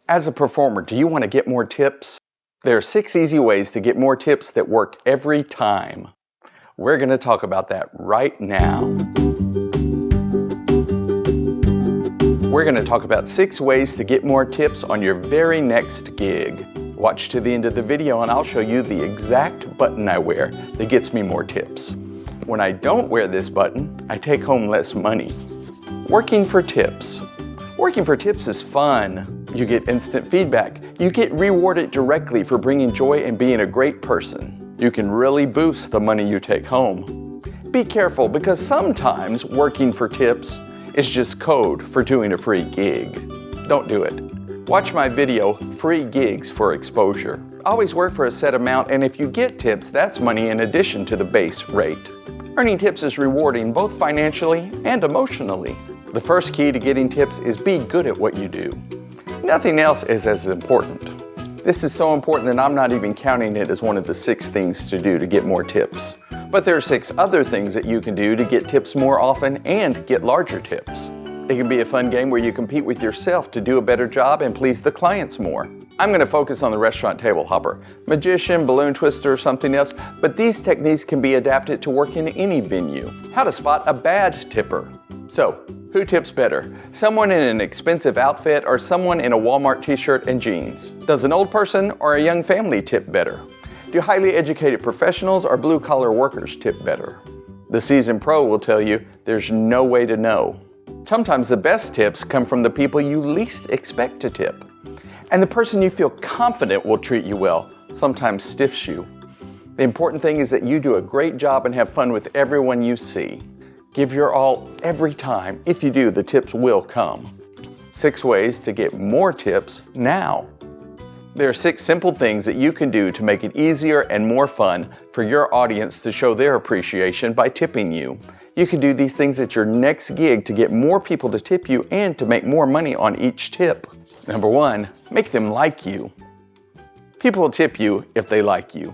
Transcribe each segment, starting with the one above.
As a performer, do you want to get more tips? There are 6 easy ways to get more tips that work every time. We're going to talk about that right now. We're going to talk about 6 ways to get more tips on your very next gig. Watch to the end of the video and I'll show you the exact button I wear that gets me more tips. When I don't wear this button, I take home less money. Working for tips. Working for tips is fun. You get instant feedback. You get rewarded directly for bringing joy and being a great person. You can really boost the money you take home. Be careful because sometimes working for tips is just code for doing a free gig. Don't do it. Watch my video, Free Gigs for Exposure. Always work for a set amount, and if you get tips, that's money in addition to the base rate. Earning tips is rewarding both financially and emotionally. The first key to getting tips is be good at what you do. Nothing else is as important. This is so important that I'm not even counting it as one of the 6 things to do to get more tips. But there are 6 other things that you can do to get tips more often and get larger tips. It can be a fun game where you compete with yourself to do a better job and please the clients more. I'm going to focus on the restaurant table hopper, magician, balloon twister, or something else, but these techniques can be adapted to work in any venue. How to spot a bad tipper. So, who tips better? Someone in an expensive outfit or someone in a Walmart t-shirt and jeans? Does an old person or a young family tip better? Do highly educated professionals or blue-collar workers tip better? The seasoned pro will tell you there's no way to know. Sometimes the best tips come from the people you least expect to tip. And the person you feel confident will treat you well sometimes stiffs you. The important thing is that you do a great job and have fun with everyone you see. Give your all every time. If you do, the tips will come. 6 ways to get more tips now. There are 6 simple things that you can do to make it easier and more fun for your audience to show their appreciation by tipping you. You can do these things at your next gig to get more people to tip you and to make more money on each tip. Number 1, make them like you. People will tip you if they like you.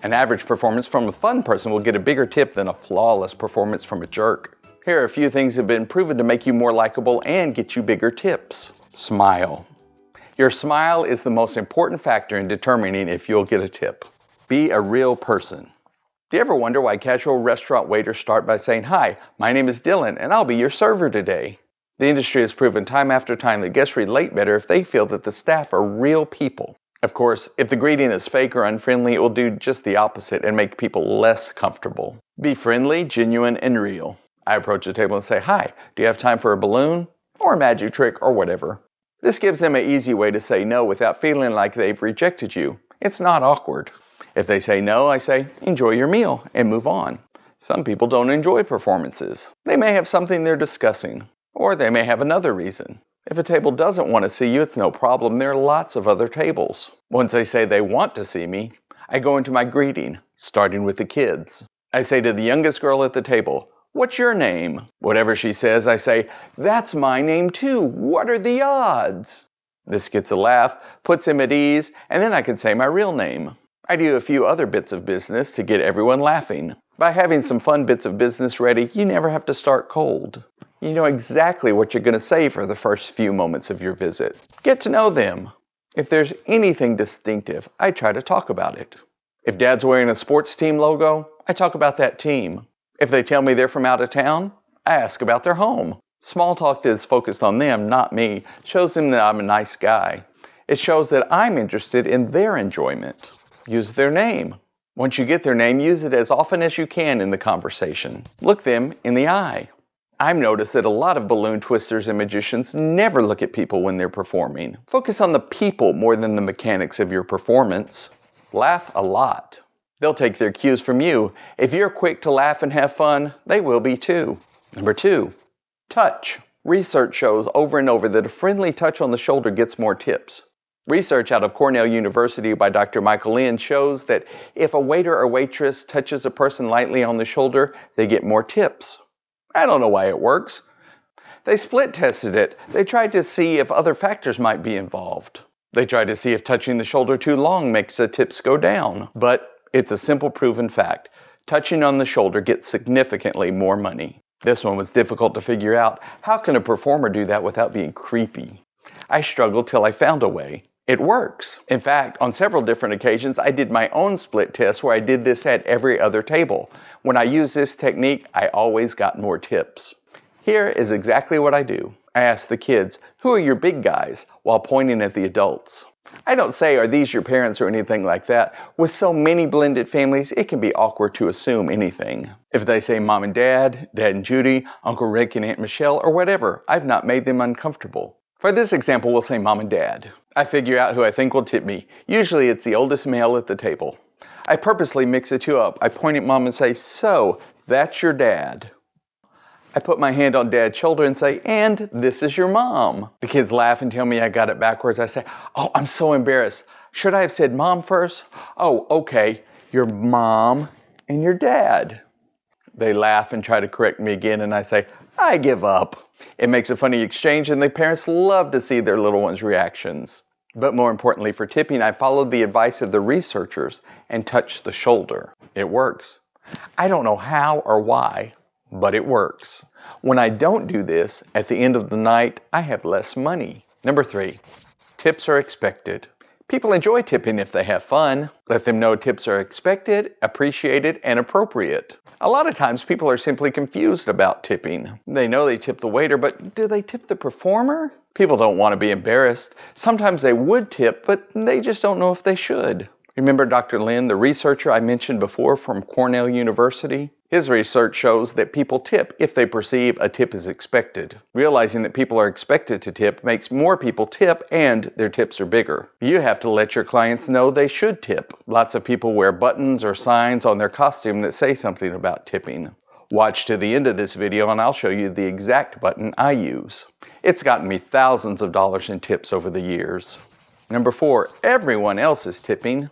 An average performance from a fun person will get a bigger tip than a flawless performance from a jerk. Here are a few things that have been proven to make you more likable and get you bigger tips. Smile. Your smile is the most important factor in determining if you'll get a tip. Be a real person. Do you ever wonder why casual restaurant waiters start by saying, "Hi, my name is Dylan and I'll be your server today"? The industry has proven time after time that guests relate better if they feel that the staff are real people. Of course, if the greeting is fake or unfriendly, it will do just the opposite and make people less comfortable. Be friendly, genuine, and real. I approach the table and say, "Hi, do you have time for a balloon?" Or a magic trick or whatever. This gives them an easy way to say no without feeling like they've rejected you. It's not awkward. If they say no, I say, "Enjoy your meal," and move on. Some people don't enjoy performances. They may have something they're discussing, or they may have another reason. If a table doesn't want to see you, it's no problem. There are lots of other tables. Once they say they want to see me, I go into my greeting, starting with the kids. I say to the youngest girl at the table, "What's your name?" Whatever she says, I say, "That's my name too. What are the odds?" This gets a laugh, puts him at ease, and then I can say my real name. I do a few other bits of business to get everyone laughing. By having some fun bits of business ready, you never have to start cold. You know exactly what you're going to say for the first few moments of your visit. Get to know them. If there's anything distinctive, I try to talk about it. If Dad's wearing a sports team logo, I talk about that team. If they tell me they're from out of town, I ask about their home. Small talk that is focused on them, not me, shows them that I'm a nice guy. It shows that I'm interested in their enjoyment. Use their name. Once you get their name, use it as often as you can in the conversation. Look them in the eye. I've noticed that a lot of balloon twisters and magicians never look at people when they're performing. Focus on the people more than the mechanics of your performance. Laugh a lot. They'll take their cues from you. If you're quick to laugh and have fun, they will be too. Number 2, touch. Research shows over and over that a friendly touch on the shoulder gets more tips. Research out of Cornell University by Dr. Michael Lynn shows that if a waiter or waitress touches a person lightly on the shoulder, they get more tips. I don't know why it works. They split tested it. They tried to see if other factors might be involved. They tried to see if touching the shoulder too long makes the tips go down. But it's a simple proven fact. Touching on the shoulder gets significantly more money. This one was difficult to figure out. How can a performer do that without being creepy? I struggled till I found a way. It works. In fact, on several different occasions, I did my own split test where I did this at every other table. When I used this technique, I always got more tips. Here is exactly what I do. I ask the kids, "Who are your big guys?" while pointing at the adults. I don't say, "Are these your parents?" or anything like that. With so many blended families, it can be awkward to assume anything. If they say Mom and Dad, Dad and Judy, Uncle Rick and Aunt Michelle, or whatever, I've not made them uncomfortable. For this example, we'll say Mom and Dad. I figure out who I think will tip me. Usually it's the oldest male at the table. I purposely mix the two up. I point at Mom and say, "So, that's your dad." I put my hand on Dad's shoulder and say, "And this is your mom." The kids laugh and tell me I got it backwards. I say, "Oh, I'm so embarrassed. Should I have said Mom first?" "Oh, okay. Your mom and your dad." They laugh and try to correct me again, and I say, "I give up." It makes a funny exchange, and the parents love to see their little ones' reactions. But more importantly for tipping, I followed the advice of the researchers and touched the shoulder. It works. I don't know how or why, but it works. When I don't do this, at the end of the night, I have less money. Number 3, tips are expected. People enjoy tipping if they have fun. Let them know tips are expected, appreciated, and appropriate. A lot of times people are simply confused about tipping. They know they tip the waiter, but do they tip the performer? People don't want to be embarrassed. Sometimes they would tip, but they just don't know if they should. Remember Dr. Lin, the researcher I mentioned before from Cornell University? His research shows that people tip if they perceive a tip is expected. Realizing that people are expected to tip makes more people tip and their tips are bigger. You have to let your clients know they should tip. Lots of people wear buttons or signs on their costume that say something about tipping. Watch to the end of this video and I'll show you the exact button I use. It's gotten me thousands of dollars in tips over the years. Number 4, everyone else is tipping.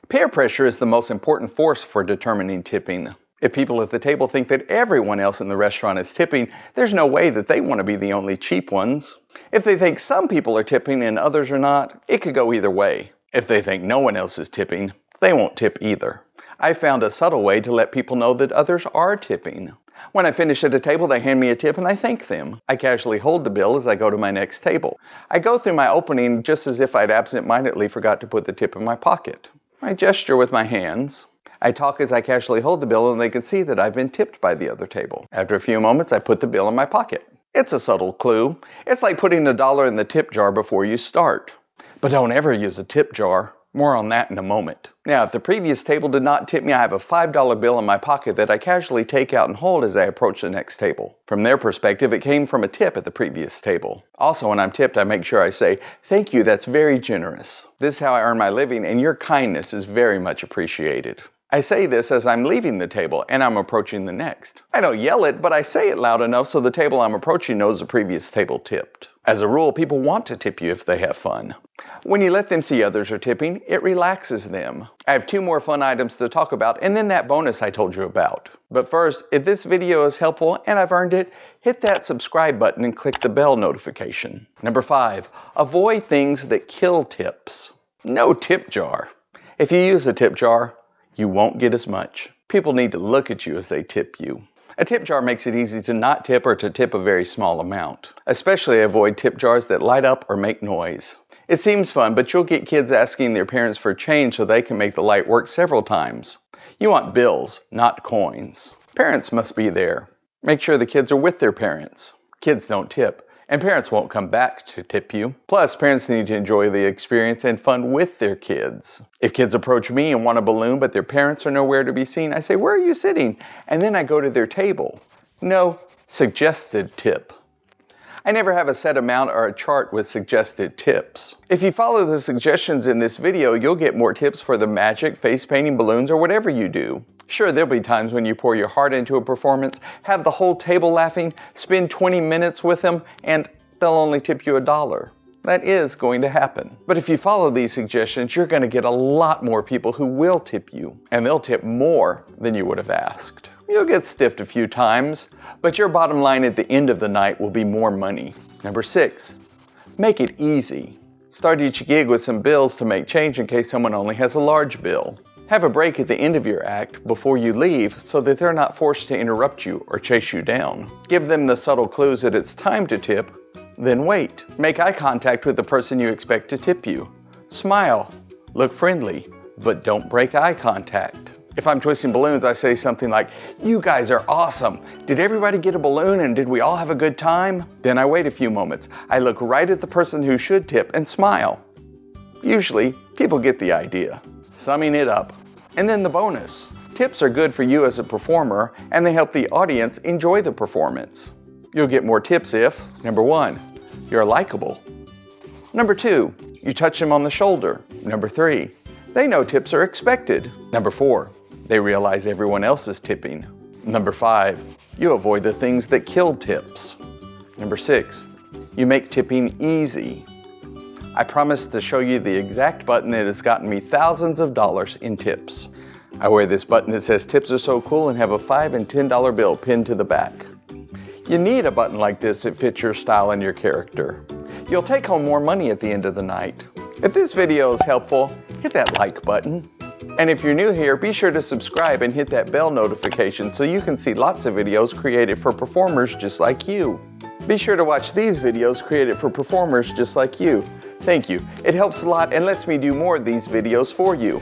Peer pressure is the most important force for determining tipping. If people at the table think that everyone else in the restaurant is tipping, there's no way that they want to be the only cheap ones. If they think some people are tipping and others are not, it could go either way. If they think no one else is tipping, they won't tip either. I found a subtle way to let people know that others are tipping. When I finish at a table, they hand me a tip and I thank them. I casually hold the bill as I go to my next table. I go through my opening just as if I'd absent-mindedly forgot to put the tip in my pocket. I gesture with my hands. I talk as I casually hold the bill and they can see that I've been tipped by the other table. After a few moments, I put the bill in my pocket. It's a subtle clue. It's like putting $1 in the tip jar before you start. But don't ever use a tip jar. More on that in a moment. Now, if the previous table did not tip me, I have a $5 bill in my pocket that I casually take out and hold as I approach the next table. From their perspective, it came from a tip at the previous table. Also, when I'm tipped, I make sure I say, "Thank you, that's very generous. This is how I earn my living, and your kindness is very much appreciated." I say this as I'm leaving the table and I'm approaching the next. I don't yell it, but I say it loud enough so the table I'm approaching knows the previous table tipped. As a rule, people want to tip you if they have fun. When you let them see others are tipping, it relaxes them. I have 2 more fun items to talk about and then that bonus I told you about. But first, if this video is helpful and I've earned it, hit that subscribe button and click the bell notification. Number 5, avoid things that kill tips. No tip jar. If you use a tip jar, you won't get as much. People need to look at you as they tip you. A tip jar makes it easy to not tip or to tip a very small amount. Especially avoid tip jars that light up or make noise. It seems fun, but you'll get kids asking their parents for change so they can make the light work several times. You want bills, not coins. Parents must be there. Make sure the kids are with their parents. Kids don't tip, and parents won't come back to tip you. Plus, parents need to enjoy the experience and fun with their kids. If kids approach me and want a balloon, but their parents are nowhere to be seen, I say, "Where are you sitting?" And then I go to their table. No, suggested tip. I never have a set amount or a chart with suggested tips. If you follow the suggestions in this video, you'll get more tips for the magic, face painting, balloons, or whatever you do. Sure, there'll be times when you pour your heart into a performance, have the whole table laughing, spend 20 minutes with them, and they'll only tip you $1. That is going to happen. But if you follow these suggestions, you're going to get a lot more people who will tip you, and they'll tip more than you would have asked. You'll get stiffed a few times, but your bottom line at the end of the night will be more money. Number 6, make it easy. Start each gig with some bills to make change in case someone only has a large bill. Have a break at the end of your act before you leave so that they're not forced to interrupt you or chase you down. Give them the subtle clues that it's time to tip Then wait. Make eye contact with the person you expect to tip you. Smile. Look friendly, but don't break eye contact. If I'm twisting balloons, I say something like, "You guys are awesome. Did everybody get a balloon and did we all have a good time?" Then I wait a few moments. I look right at the person who should tip and smile. Usually, people get the idea. Summing it up. And then the bonus. Tips are good for you as a performer, and they help the audience enjoy the performance. You'll get more tips if, number 1, you're likable. Number 2, you touch them on the shoulder. Number 3, they know tips are expected. Number 4, they realize everyone else is tipping. Number 5, you avoid the things that kill tips. Number 6, you make tipping easy. I promise to show you the exact button that has gotten me thousands of dollars in tips. I wear this button that says "Tips are so cool" and have a $5 and $10 bill pinned to the back. You need a button like this that fits your style and your character. You'll take home more money at the end of the night. If this video is helpful, hit that like button. And if you're new here, be sure to subscribe and hit that bell notification so you can see lots of videos created for performers just like you. Be sure to watch these videos created for performers just like you. Thank you. It helps a lot and lets me do more of these videos for you.